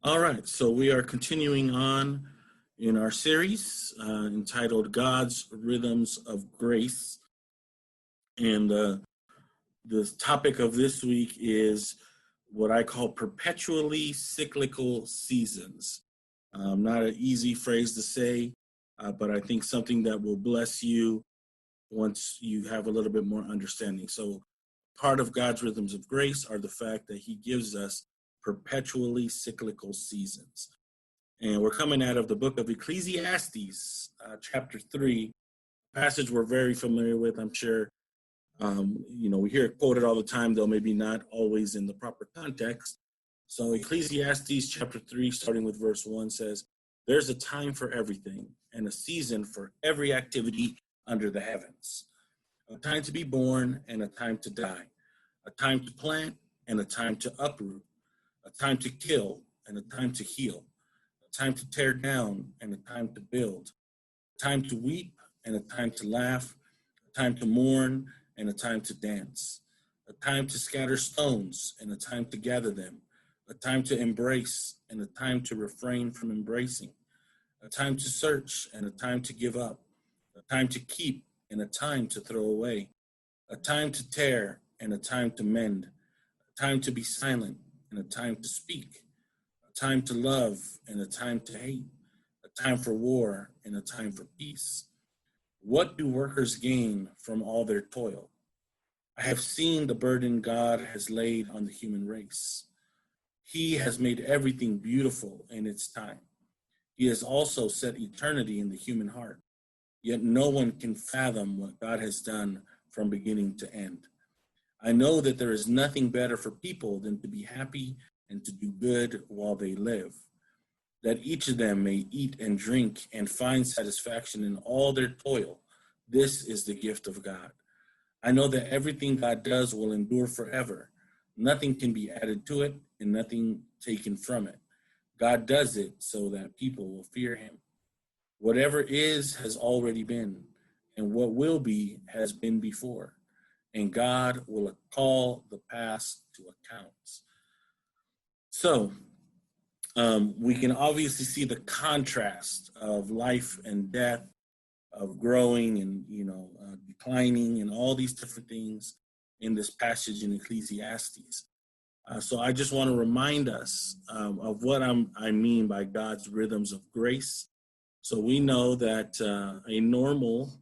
All right, so we are continuing on in our series entitled God's Rhythms of Grace. And the topic of this week is what I call perpetually cyclical seasons. Not an easy phrase to say, but I think something that will bless you once you have a little bit more understanding. So, part of God's rhythms of grace are the fact that He gives us perpetually cyclical seasons. And we're coming out of the book of Ecclesiastes, chapter 3, passage we're very familiar with, I'm sure. We hear it quoted all the time, though maybe not always in the proper context. So Ecclesiastes chapter 3, starting with verse 1 says, "There's a time for everything and a season for every activity under the heavens. A time to be born and a time to die. A time to plant and a time to uproot. A time to kill and a time to heal. A time to tear down and a time to build. A time to weep and a time to laugh. A time to mourn and a time to dance. A time to scatter stones and a time to gather them. A time to embrace and a time to refrain from embracing. A time to search and a time to give up. A time to keep and a time to throw away. A time to tear and a time to mend. A time to be silent and a time to speak. A time to love and a time to hate. A time for war and a time for peace. What do workers gain from all their toil? I have seen the burden God has laid on the human race. He has made everything beautiful in its time. He has also set eternity in the human heart. Yet no one can fathom what God has done from beginning to end. I know that there is nothing better for people than to be happy and to do good while they live, that each of them may eat and drink and find satisfaction in all their toil. This is the gift of God. I know that everything God does will endure forever. Nothing can be added to it and nothing taken from it. God does it so that people will fear him. Whatever is has already been, and what will be has been before, and God will call the past to account." So we can obviously see the contrast of life and death, of growing and declining, and all these different things in this passage in Ecclesiastes. So I just want to remind us of what I mean by God's rhythms of grace. So we know that a normal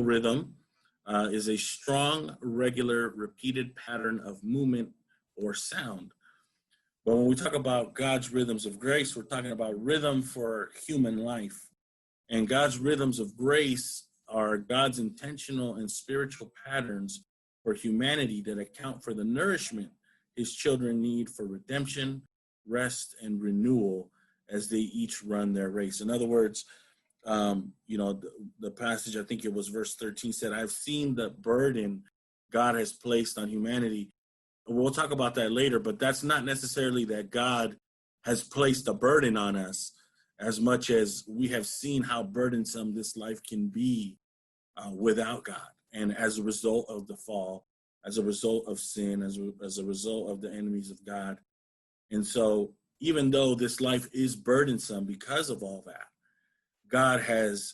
rhythm is a strong, regular, repeated pattern of movement or sound. But when we talk about God's rhythms of grace, we're talking about rhythm for human life. And God's rhythms of grace are God's intentional and spiritual patterns for humanity that account for the nourishment his children need for redemption, rest, and renewal as they each run their race. In other words, the passage, I think it was verse 13, said, "I've seen the burden God has placed on humanity." We'll talk about that later, but that's not necessarily that God has placed a burden on us as much as we have seen how burdensome this life can be without God. And as a result of the fall, as a result of sin, as a result of the enemies of God. And so even though this life is burdensome because of all that, God has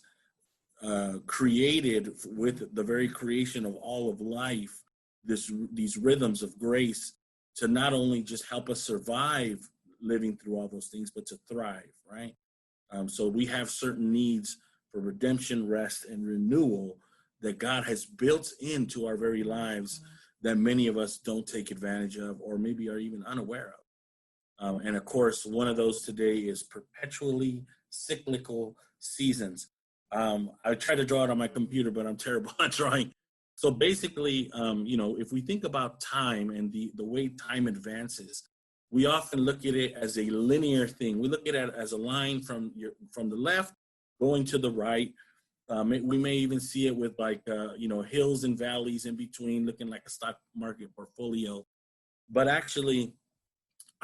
created with the very creation of all of life these rhythms of grace to not only just help us survive living through all those things, but to thrive, right? So we have certain needs for redemption, rest, and renewal that God has built into our very lives that many of us don't take advantage of or maybe are even unaware of. And of course, one of those today is perpetually cyclical seasons. I try to draw it on my computer, but I'm terrible at drawing. So basically, if we think about time and the way time advances, we often look at it as a linear thing. We look at it as a line from the left going to the right. We may even see it with hills and valleys in between, looking like a stock market portfolio. But actually,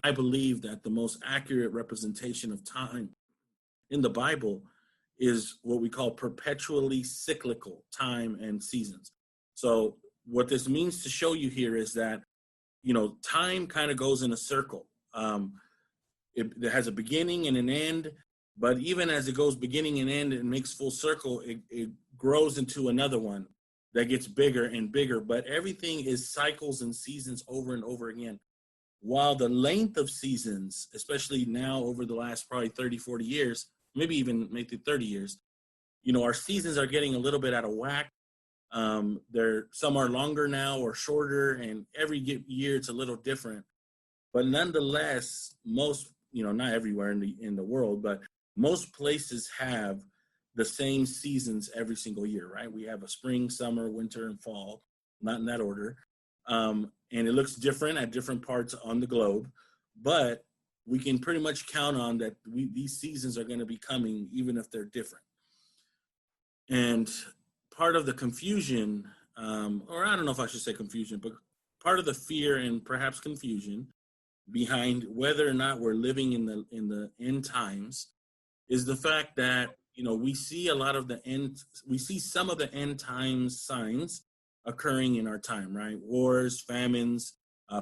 I believe that the most accurate representation of time in the Bible is what we call perpetually cyclical time and seasons. So what this means to show you here is that time kind of goes in a circle. It has a beginning and an end, but even as it goes beginning and end and makes full circle, it grows into another one that gets bigger and bigger. But everything is cycles and seasons over and over again. While the length of seasons, especially now over the last probably 30, 40 years, maybe 30 years, our seasons are getting a little bit out of whack. Some are longer now or shorter, and every year it's a little different. But nonetheless, most, not everywhere in the world, but most places have the same seasons every single year, right? We have a spring, summer, winter, and fall, not in that order. And it looks different at different parts on the globe, but we can pretty much count on that these seasons are going to be coming, even if they're different. And part of the confusion, or I don't know if I should say confusion, but part of the fear and perhaps confusion behind whether or not we're living in the end times is the fact that we see some of the end times signs occurring in our time, right? Wars, famines,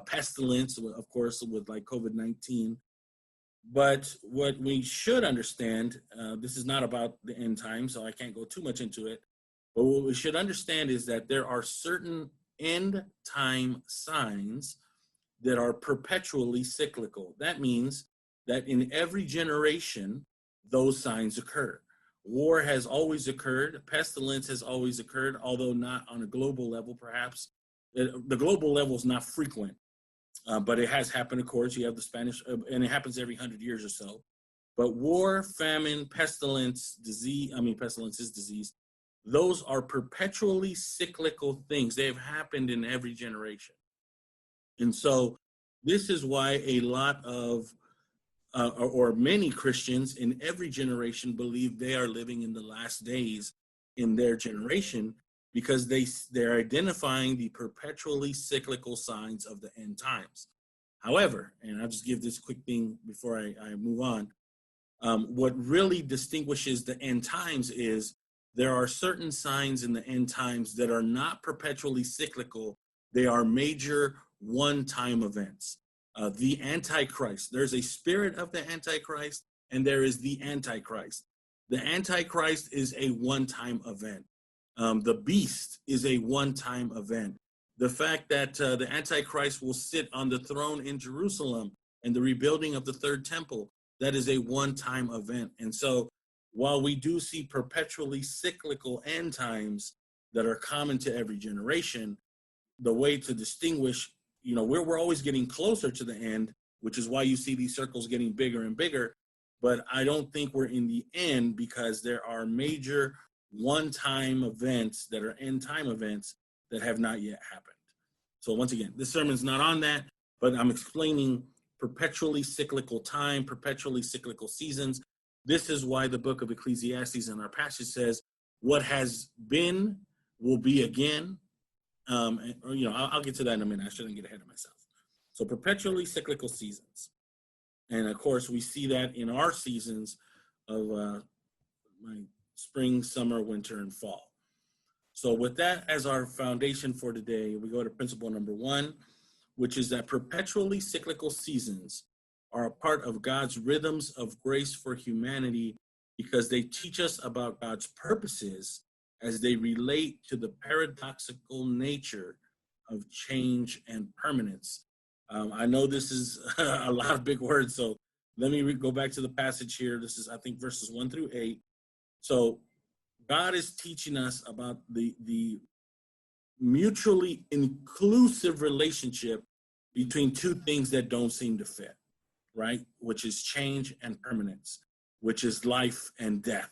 pestilence, of course, with like COVID-19. But what we should understand, this is not about the end times, so I can't go too much into it. But what we should understand is that there are certain end time signs that are perpetually cyclical. That means that in every generation, those signs occur. War has always occurred. Pestilence has always occurred, although not on a global level, perhaps. The global level is not frequent, but it has happened, of course. You have the Spanish, and it happens every 100 years or so. But war, famine, pestilence is disease. Those are perpetually cyclical things. They have happened in every generation. And so this is why a lot of, or many Christians in every generation believe they are living in the last days in their generation, because they're identifying the perpetually cyclical signs of the end times. However, and I'll just give this quick thing before I move on, what really distinguishes the end times is there are certain signs in the end times that are not perpetually cyclical. They are major one-time events. The Antichrist, there's a spirit of the Antichrist, and there is the Antichrist. The Antichrist is a one-time event. The beast is a one-time event. The fact that the Antichrist will sit on the throne in Jerusalem and the rebuilding of the third temple, that is a one-time event. And so while we do see perpetually cyclical end times that are common to every generation, the way to distinguish, we're always getting closer to the end, which is why you see these circles getting bigger and bigger. But I don't think we're in the end, because there are major one-time events that are end time events that have not yet happened. So once again, this sermon's not on that, but I'm explaining perpetually cyclical time, perpetually cyclical seasons. This is why the book of Ecclesiastes in our passage says, what has been will be again. I'll get to that in a minute. I shouldn't get ahead of myself. So perpetually cyclical seasons. And of course, we see that in our seasons of my spring, summer, winter, and fall. So with that as our foundation for today, we go to principle number 1, which is that perpetually cyclical seasons are a part of God's rhythms of grace for humanity, because they teach us about God's purposes as they relate to the paradoxical nature of change and permanence. I know this is a lot of big words, so let me go back to the passage here. This is, I think, verses 1 through 8. So God is teaching us about the mutually inclusive relationship between two things that don't seem to fit, right? Which is change and permanence, which is life and death.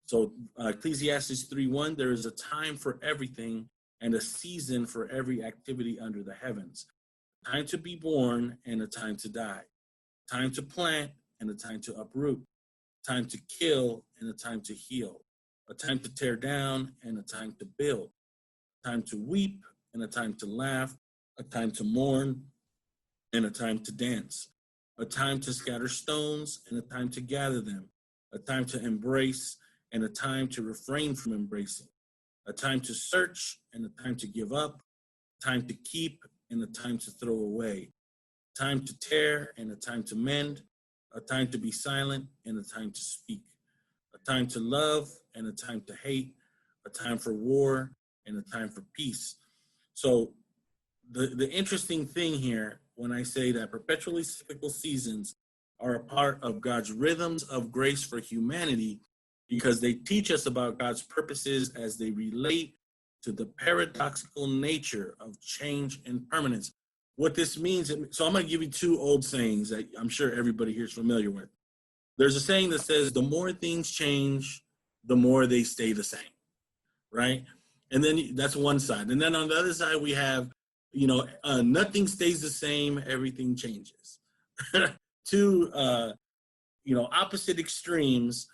So Ecclesiastes 3:1, there is a time for everything and a season for every activity under the heavens. A time to be born and a time to die. A time to plant and a time to uproot. A time to kill and a time to heal. A time to tear down and a time to build. A time to weep and a time to laugh. A time to mourn and a time to dance. A time to scatter stones and a time to gather them. A time to embrace and a time to refrain from embracing. A time to search and a time to give up. A time to keep and a time to throw away, a time to tear and a time to mend, a time to be silent and a time to speak, a time to love and a time to hate, a time for war and a time for peace. So the interesting thing here, when I say that perpetually cyclical seasons are a part of God's rhythms of grace for humanity, because they teach us about God's purposes as they relate to the paradoxical nature of change and permanence. What this means, so I'm going to give you two old sayings that I'm sure everybody here is familiar with. There's a saying that says, the more things change, the more they stay the same, right? And then that's one side. And then on the other side, we have, nothing stays the same, everything changes. Two, opposite extremes,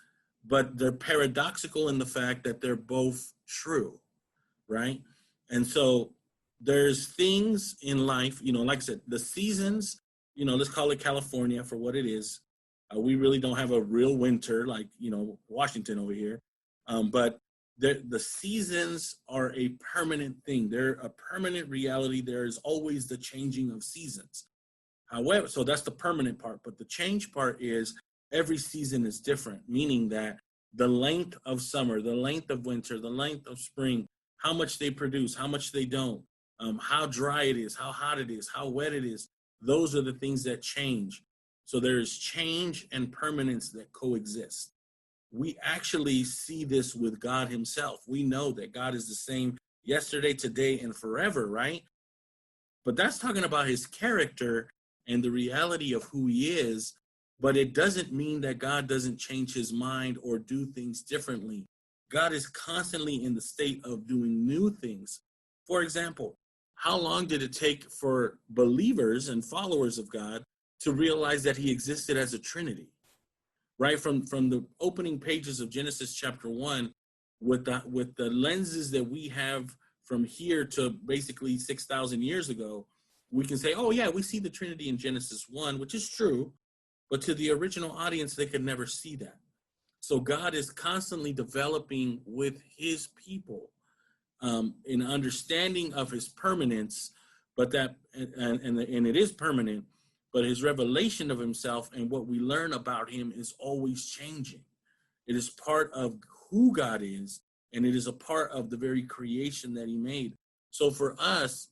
but they're paradoxical in the fact that they're both true, right? And so there's things in life, like I said, the seasons, let's call it California for what it is. We really don't have a real winter like, Washington over here. But the seasons are a permanent thing. They're a permanent reality. There is always the changing of seasons. However, so that's the permanent part. But the change part is every season is different, meaning that the length of summer, the length of winter, the length of spring, how much they produce, how much they don't, how dry it is, how hot it is, how wet it is. Those are the things that change. So there is change and permanence that coexist. We actually see this with God himself. We know that God is the same yesterday, today, and forever, right? But that's talking about his character and the reality of who he is. But it doesn't mean that God doesn't change his mind or do things differently. God is constantly in the state of doing new things. For example, how long did it take for believers and followers of God to realize that he existed as a Trinity? Right from the opening pages of Genesis chapter 1, with the lenses that we have from here to basically 6,000 years ago, we can say, oh yeah, we see the Trinity in Genesis 1, which is true, but to the original audience, they could never see that. So God is constantly developing with his people an understanding of his permanence, but that and it is permanent. But his revelation of himself and what we learn about him is always changing. It is part of who God is, and it is a part of the very creation that he made. So for us,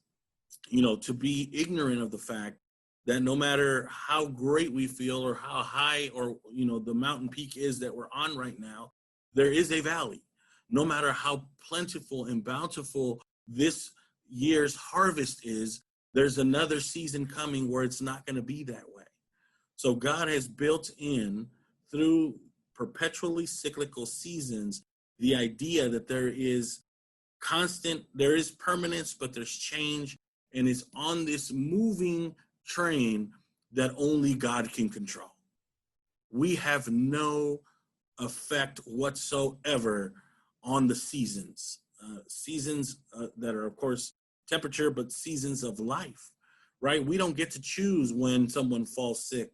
to be ignorant of the fact that no matter how great we feel or how high or, the mountain peak is that we're on right now, there is a valley. No matter how plentiful and bountiful this year's harvest is, there's another season coming where it's not going to be that way. So God has built in, through perpetually cyclical seasons, the idea that there is permanence, but there's change, and it's on this moving train that only God can control. We have no effect whatsoever on the seasons. Seasons that are, of course, temperature, but seasons of life, right? We don't get to choose when someone falls sick,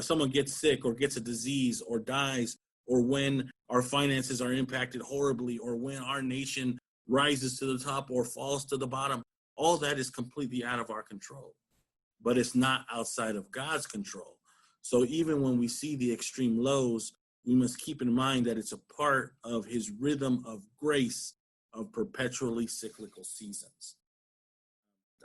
someone gets sick or gets a disease or dies, or when our finances are impacted horribly, or when our nation rises to the top or falls to the bottom. All that is completely out of our control, but it's not outside of God's control. So even when we see the extreme lows, we must keep in mind that it's a part of his rhythm of grace of perpetually cyclical seasons.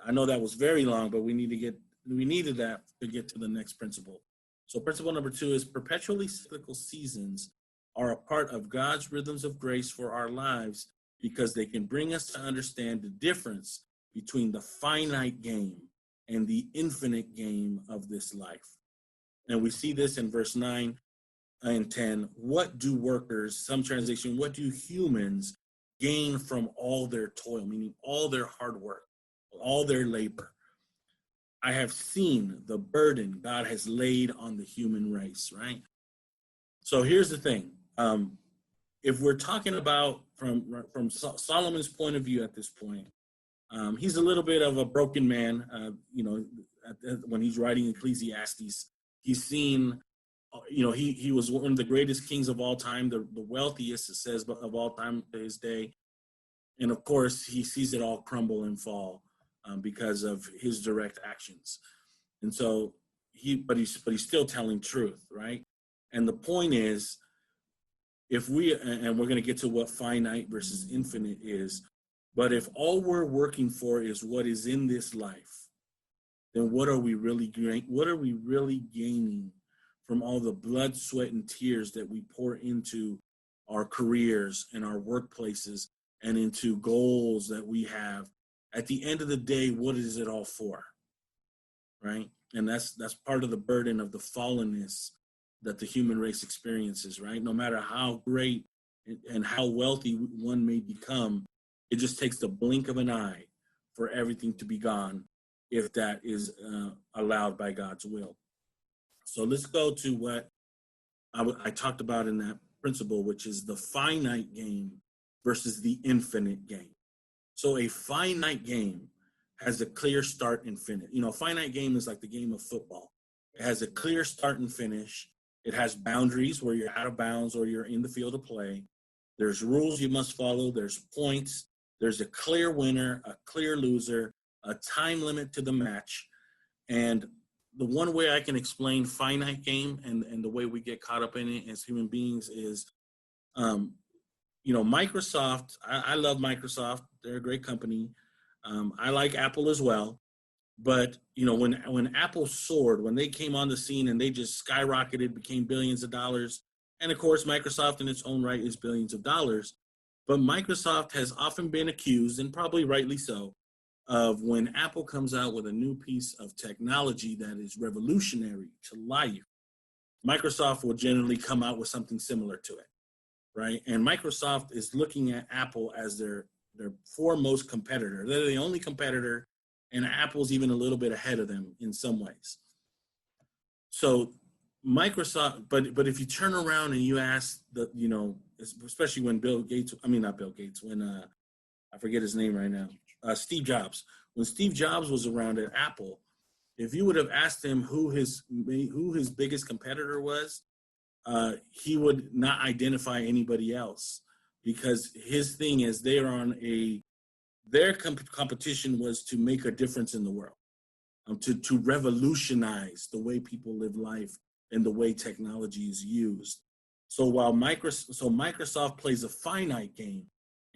I know that was very long, but we needed that to get to the next principle. So principle number 2 is perpetually cyclical seasons are a part of God's rhythms of grace for our lives, because they can bring us to understand the difference between the finite game and the infinite game of this life. And we see this in verse 9 and 10. What do workers, some translation, what do humans gain from all their toil, meaning all their hard work, all their labor? I have seen the burden God has laid on the human race, right? So here's the thing. If we're talking about from Solomon's point of view at this point, he's a little bit of a broken man. When he's writing Ecclesiastes, he's seen, he was one of the greatest kings of all time, the wealthiest, it says, of all time to his day. And of course, he sees it all crumble and fall. because of his direct actions. And so he's still telling truth, right? And the point is, if we, and we're going to get to what finite versus infinite is, but if all we're working for is what is in this life, then what are we really gaining from all the blood, sweat, and tears that we pour into our careers and our workplaces and into goals that we have? At the end of the day, what is it all for? Right? And that's part of the burden of the fallenness that the human race experiences, right? No matter how great and how wealthy one may become, it just takes the blink of an eye for everything to be gone if that is allowed by God's will. So let's go to what I talked about in that principle, which is the finite game versus the infinite game. So a finite game has a clear start and finish. You know, a finite game is like the game of football. It has a clear start and finish. It has boundaries where you're out of bounds or you're in the field of play. There's rules you must follow. There's points. There's a clear winner, a clear loser, a time limit to the match. And the one way I can explain finite game and the way we get caught up in it as human beings is, you know, Microsoft, I love Microsoft. They're a great company. I like Apple as well. But, you know, when Apple soared, when they came on the scene and they just skyrocketed, became billions of dollars, and of course, Microsoft in its own right is billions of dollars, but Microsoft has often been accused, and probably rightly so, of when Apple comes out with a new piece of technology that is revolutionary to life, Microsoft will generally come out with something similar to it, right? And Microsoft is looking at Apple as their foremost competitor. They're the only competitor, and Apple's even a little bit ahead of them in some ways. So Microsoft, but if you turn around and you ask you know, especially when when I forget his name right now, Steve Jobs. When Steve Jobs was around at Apple, if you would have asked him who his biggest competitor was, he would not identify anybody else, because his thing is their competition was to make a difference in the world, to revolutionize the way people live life and the way technology is used. So while Microsoft plays a finite game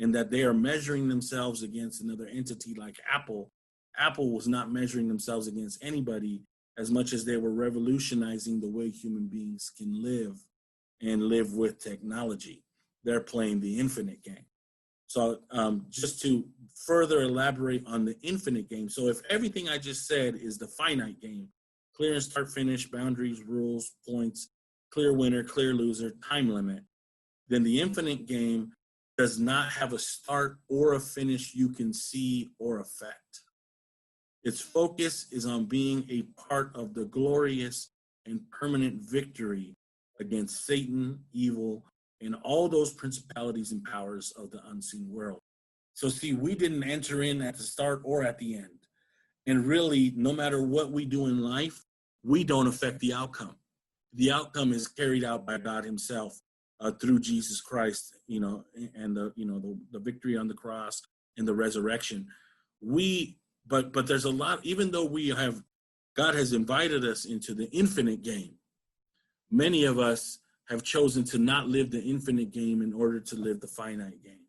in that they are measuring themselves against another entity like Apple was not measuring themselves against anybody as much as they were revolutionizing the way human beings can live and live with technology. They're playing the infinite game. So just to further elaborate on the infinite game, so if everything I just said is the finite game, clear and start finish, boundaries, rules, points, clear winner, clear loser, time limit, then the infinite game does not have a start or a finish you can see or affect. Its focus is on being a part of the glorious and permanent victory against Satan, evil, and all those principalities and powers of the unseen world. So see, we didn't enter in at the start or at the end. And really, no matter what we do in life, we don't affect the outcome. The outcome is carried out by God himself through Jesus Christ, you know, and the victory on the cross and the resurrection. But there's a lot, even though God has invited us into the infinite game, many of us have chosen to not live the infinite game in order to live the finite game.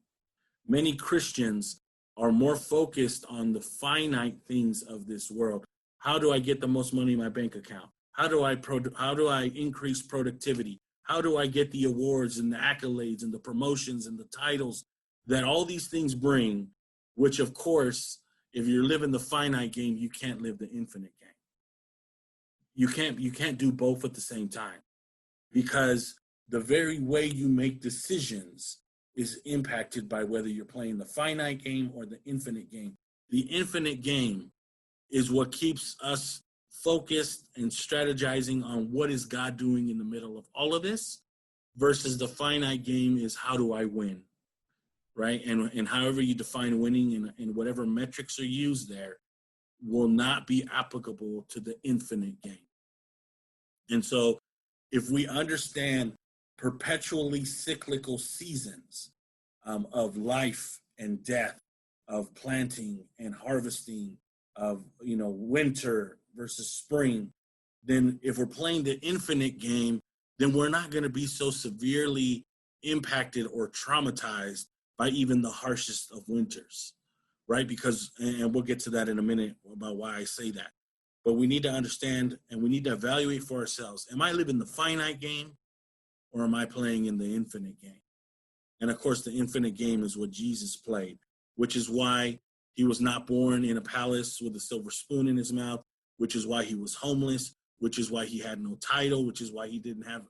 Many Christians are more focused on the finite things of this world. How do I get the most money in my bank account? How do I increase productivity? How do I get the awards and the accolades and the promotions and the titles that all these things bring, which of course, if you're living the finite game, you can't live the infinite game. You can't do both at the same time, because the very way you make decisions is impacted by whether you're playing the finite game or the infinite game. The infinite game is what keeps us focused and strategizing on what is God doing in the middle of all of this, versus the finite game is how do I win, right? And however you define winning and whatever metrics are used there will not be applicable to the infinite game. And so if we understand perpetually cyclical seasons of life and death, of planting and harvesting of, winter versus spring, then if we're playing the infinite game, then we're not going to be so severely impacted or traumatized by even the harshest of winters, right? Because, and we'll get to that in a minute about why I say that. But we need to understand and we need to evaluate for ourselves. Am I living the finite game or am I playing in the infinite game? And of course, the infinite game is what Jesus played, which is why he was not born in a palace with a silver spoon in his mouth, which is why he was homeless, which is why he had no title, which is why he didn't have,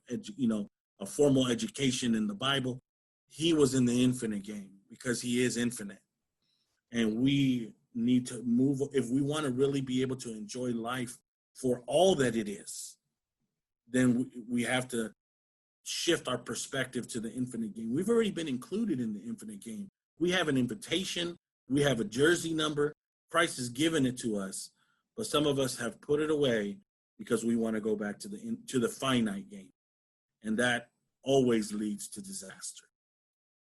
a formal education in the Bible. He was in the infinite game because he is infinite. And we need to move, if we want to really be able to enjoy life for all that it is, then we have to shift our perspective to the infinite game. We've already been included in the infinite game. We have an invitation. We have a jersey number. Christ has given it to us, but some of us have put it away because we want to go back to the finite game, and that always leads to disaster.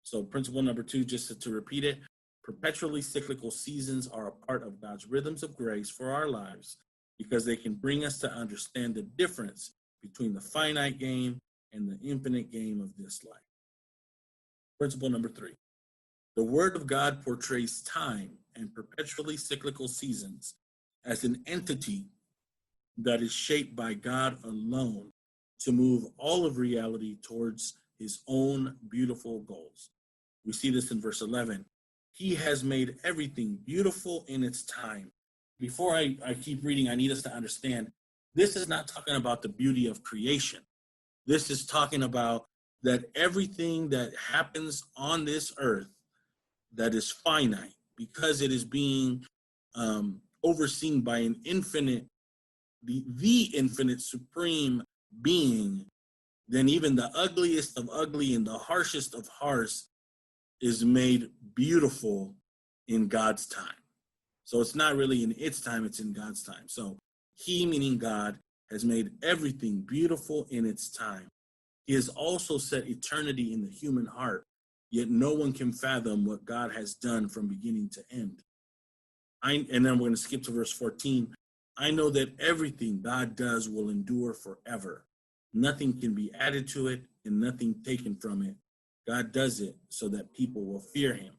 So principle number 2, just to repeat it, perpetually cyclical seasons are a part of God's rhythms of grace for our lives because they can bring us to understand the difference between the finite game and the infinite game of this life. Principle number 3, the Word of God portrays time and perpetually cyclical seasons as an entity that is shaped by God alone to move all of reality towards his own beautiful goals. We see this in verse 11. He has made everything beautiful in its time. Before I keep reading, I need us to understand this is not talking about the beauty of creation. This is talking about that everything that happens on this earth that is finite, because it is being overseen by an infinite, the infinite supreme being, then even the ugliest of ugly and the harshest of harsh is made beautiful in God's time. So it's not really in its time, it's in God's time. So he, meaning God, has made everything beautiful in its time. He has also set eternity in the human heart, yet no one can fathom what God has done from beginning to end. And then we're going to skip to verse 14. I know that everything God does will endure forever. Nothing can be added to it and nothing taken from it. God does it so that people will fear him.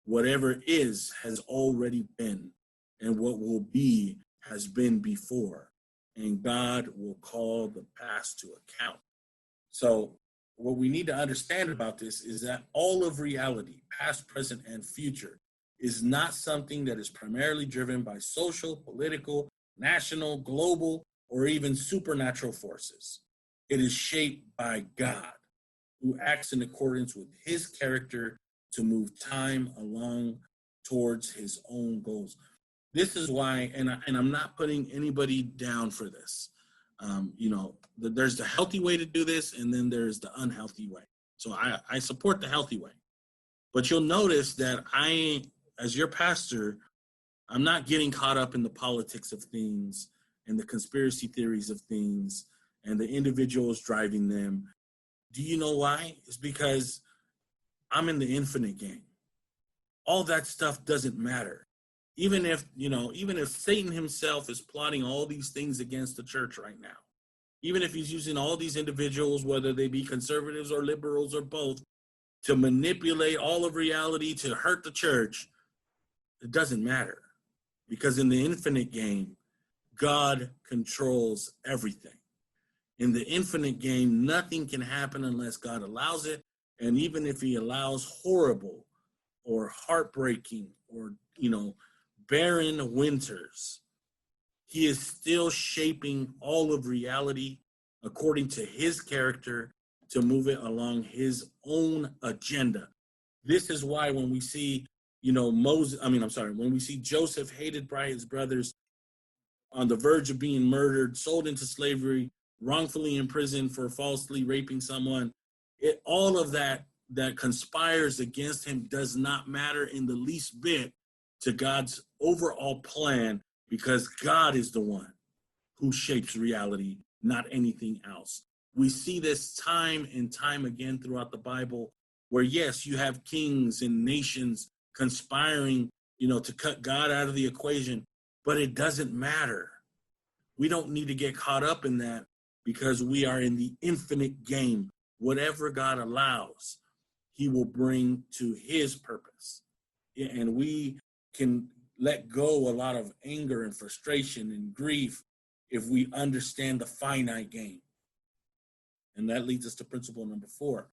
Whatever is has already been, and what will be has been before, and God will call the past to account. So what we need to understand about this is that all of reality, past, present, and future, is not something that is primarily driven by social, political, national, global, or even supernatural forces. It is shaped by God, who acts in accordance with his character to move time along towards his own goals. This is why, and I'm not putting anybody down for this. There's the healthy way to do this, and then there's the unhealthy way. So I support the healthy way. But you'll notice that as your pastor, I'm not getting caught up in the politics of things and the conspiracy theories of things and the individuals driving them. Do you know why? It's because I'm in the infinite game. All that stuff doesn't matter. Even if Satan himself is plotting all these things against the church right now, even if he's using all these individuals, whether they be conservatives or liberals or both, to manipulate all of reality to hurt the church, it doesn't matter. Because in the infinite game, God controls everything. In the infinite game, nothing can happen unless God allows it. And even if he allows horrible or heartbreaking or, barren winters, he is still shaping all of reality according to his character to move it along his own agenda. This is why when we see, when we see Joseph hated by his brothers, on the verge of being murdered, sold into slavery, wrongfully imprisoned for falsely raping someone, all of that conspires against him does not matter in the least bit to God's overall plan, because God is the one who shapes reality, not anything else. We see this time and time again throughout the Bible, where yes, you have kings and nations conspiring, to cut God out of the equation. but it doesn't matter. We don't need to get caught up in that because we are in the infinite game. Whatever God allows, he will bring to his purpose. And we can let go a lot of anger and frustration and grief if we understand the finite game. And that leads us to principle number 4.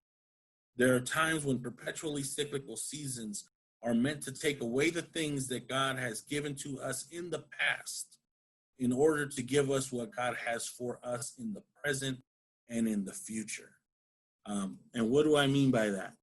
There are times when perpetually cyclical seasons are meant to take away the things that God has given to us in the past in order to give us what God has for us in the present and in the future. And what do I mean by that?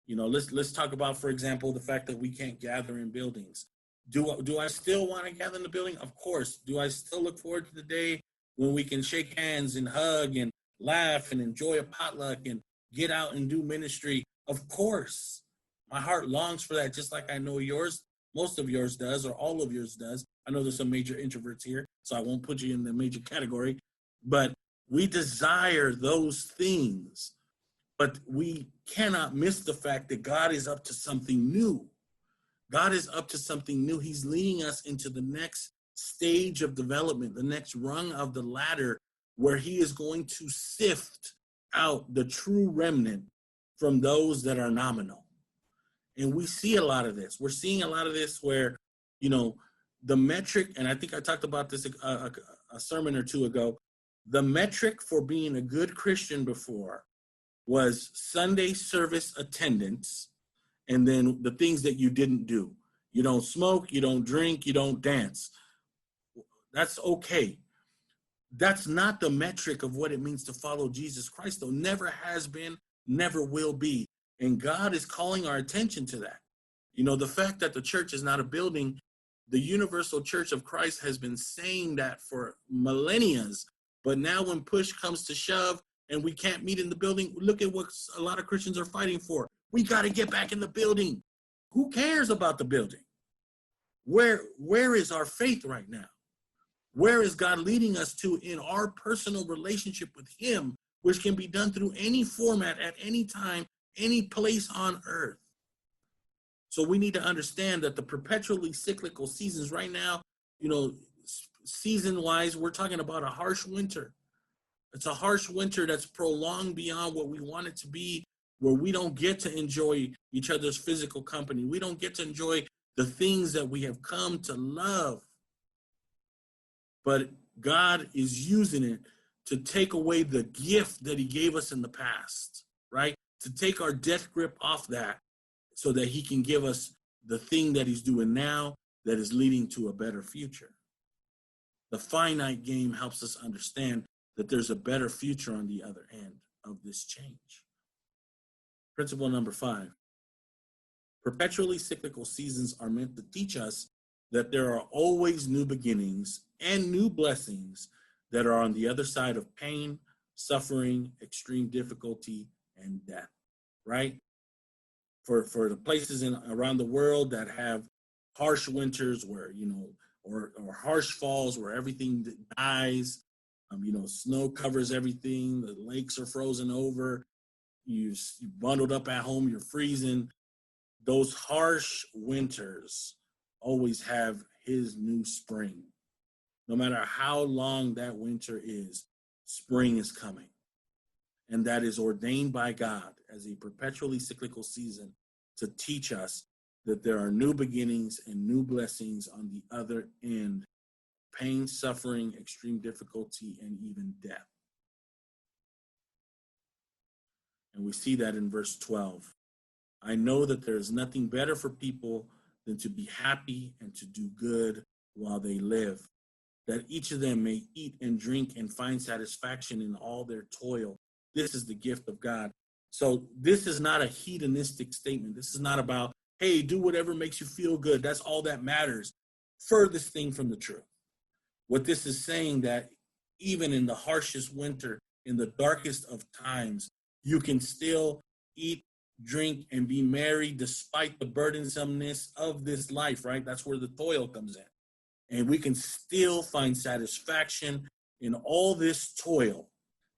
Let's talk about, for example, the fact that we can't gather in buildings. Do I still want to gather in the building? Of course. Do I still look forward to the day when we can shake hands and hug and laugh and enjoy a potluck and get out and do ministry? Of course. My heart longs for that, just like I know yours, most of yours does, or all of yours does. I know there's some major introverts here, so I won't put you in the major category. But we desire those things. But we cannot miss the fact that God is up to something new. God is up to something new. He's leading us into the next stage of development, the next rung of the ladder, where he is going to sift out the true remnant from those that are nominal. And we see a lot of this. We're seeing a lot of this where, the metric, and I think I talked about this a sermon or two ago, the metric for being a good Christian before was Sunday service attendance, and then the things that you didn't do. You don't smoke, you don't drink, you don't dance. That's okay. That's not the metric of what it means to follow Jesus Christ, though. Never has been, never will be. And God is calling our attention to that. The fact that the church is not a building, the universal church of Christ has been saying that for millennia. But now when push comes to shove, and we can't meet in the building, look at what a lot of Christians are fighting for. We got to get back in the building. Who cares about the building? Where is our faith right now? Where is God leading us to in our personal relationship with him, which can be done through any format at any time, any place on earth? So we need to understand that the perpetually cyclical seasons right now, season-wise, we're talking about a harsh winter. It's a harsh winter that's prolonged beyond what we want it to be, where we don't get to enjoy each other's physical company. We don't get to enjoy the things that we have come to love. But God is using it to take away the gift that he gave us in the past, right? To take our death grip off that so that he can give us the thing that he's doing now that is leading to a better future. The finite game helps us understand that there's a better future on the other end of this change. Principle number 5. Perpetually cyclical seasons are meant to teach us that there are always new beginnings and new blessings that are on the other side of pain, suffering, extreme difficulty, and death, right? For the places around the world that have harsh winters where, or harsh falls where everything dies, snow covers everything. The lakes are frozen over. You bundled up at home. You're freezing. Those harsh winters always have his new spring. No matter how long that winter is, spring is coming. And that is ordained by God as a perpetually cyclical season to teach us that there are new beginnings and new blessings on the other end. Pain, suffering, extreme difficulty, and even death. And we see that in verse 12. I know that there is nothing better for people than to be happy and to do good while they live, that each of them may eat and drink and find satisfaction in all their toil. This is the gift of God. So this is not a hedonistic statement. This is not about, hey, do whatever makes you feel good. That's all that matters. Furthest thing from the truth. What this is saying that even in the harshest winter, in the darkest of times, you can still eat, drink, and be merry despite the burdensomeness of this life, right? That's where the toil comes in. And we can still find satisfaction in all this toil.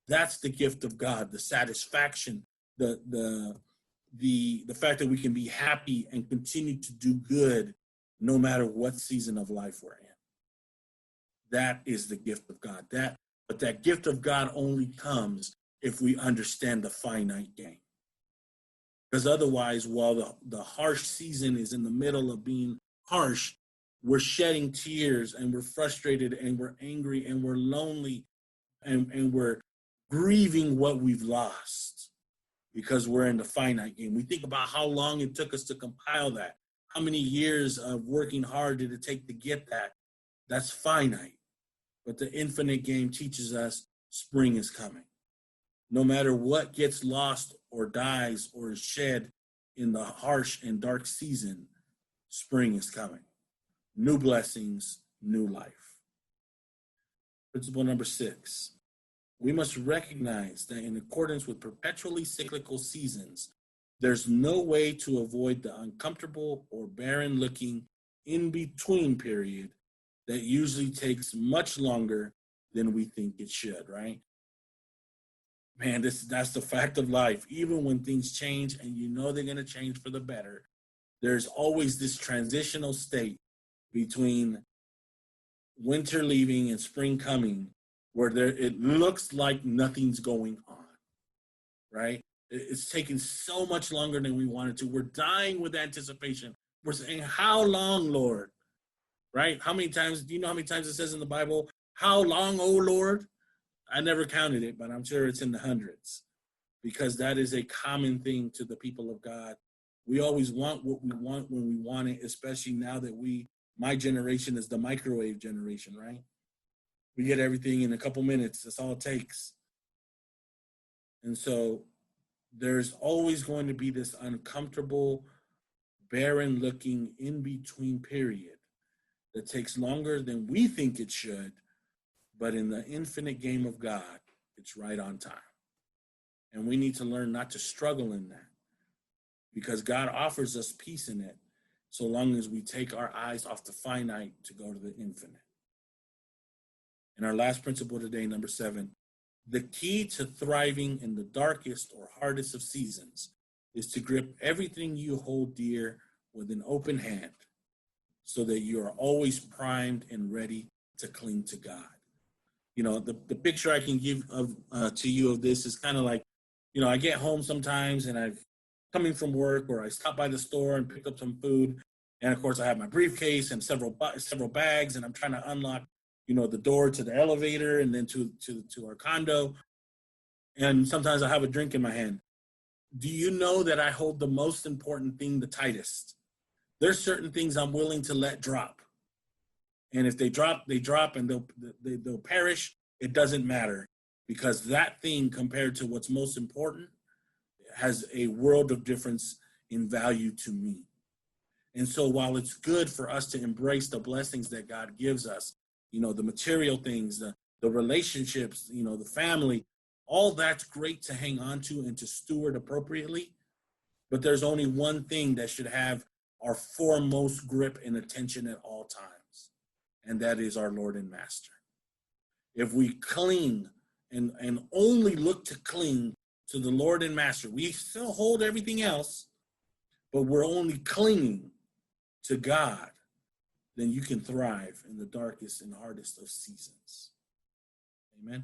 That's the gift of God, the satisfaction, the fact that we can be happy and continue to do good no matter what season of life we're in. That is the gift of God. But that gift of God only comes if we understand the finite game. Because otherwise, while the harsh season is in the middle of being harsh, we're shedding tears and we're frustrated and we're angry and we're lonely and we're grieving what we've lost because we're in the finite game. We think about how long it took us to compile that. How many years of working hard did it take to get that? That's finite. But the infinite game teaches us spring is coming. No matter what gets lost or dies or is shed in the harsh and dark season, spring is coming. New blessings, new life. Principle number 6. We must recognize that in accordance with perpetually cyclical seasons, there's no way to avoid the uncomfortable or barren-looking in-between period that usually takes much longer than we think it should, right? Man, that's the fact of life. Even when things change and you know they're going to change for the better, there's always this transitional state between winter leaving and spring coming where it looks like nothing's going on, right? It's taking so much longer than we wanted to. We're dying with anticipation. We're saying, how long, Lord? Right? How many times, do you know how many times it says in the Bible, how long, O Lord? I never counted it, but I'm sure it's in the hundreds because that is a common thing to the people of God. We always want what we want when we want it, especially now that my generation is the microwave generation, right? We get everything in a couple minutes. That's all it takes. And so there's always going to be this uncomfortable, barren-looking in-between period that takes longer than we think it should, but in the infinite game of God, it's right on time. And we need to learn not to struggle in that because God offers us peace in it so long as we take our eyes off the finite to go to the infinite. And our last principle today, number 7, the key to thriving in the darkest or hardest of seasons is to grip everything you hold dear with an open hand so that you are always primed and ready to cling to God. You know, the picture I can give to you of this is kind of like, you know, I get home sometimes and I've coming from work or I stop by the store and pick up some food. And of course I have my briefcase and several bags and I'm trying to unlock, you know, the door to the elevator and then to our condo. And sometimes I have a drink in my hand. Do you know that I hold the most important thing the tightest? There's certain things I'm willing to let drop. And if they drop, they drop and they'll perish. It doesn't matter because that thing compared to what's most important has a world of difference in value to me. And so while it's good for us to embrace the blessings that God gives us, you know, the material things, the relationships, you know, the family, all that's great to hang on to and to steward appropriately. But there's only one thing that should have our foremost grip and attention at all times. And that is our Lord and Master. If we cling and only look to cling to the Lord and Master, we still hold everything else, but we're only clinging to God, then you can thrive in the darkest and hardest of seasons. Amen.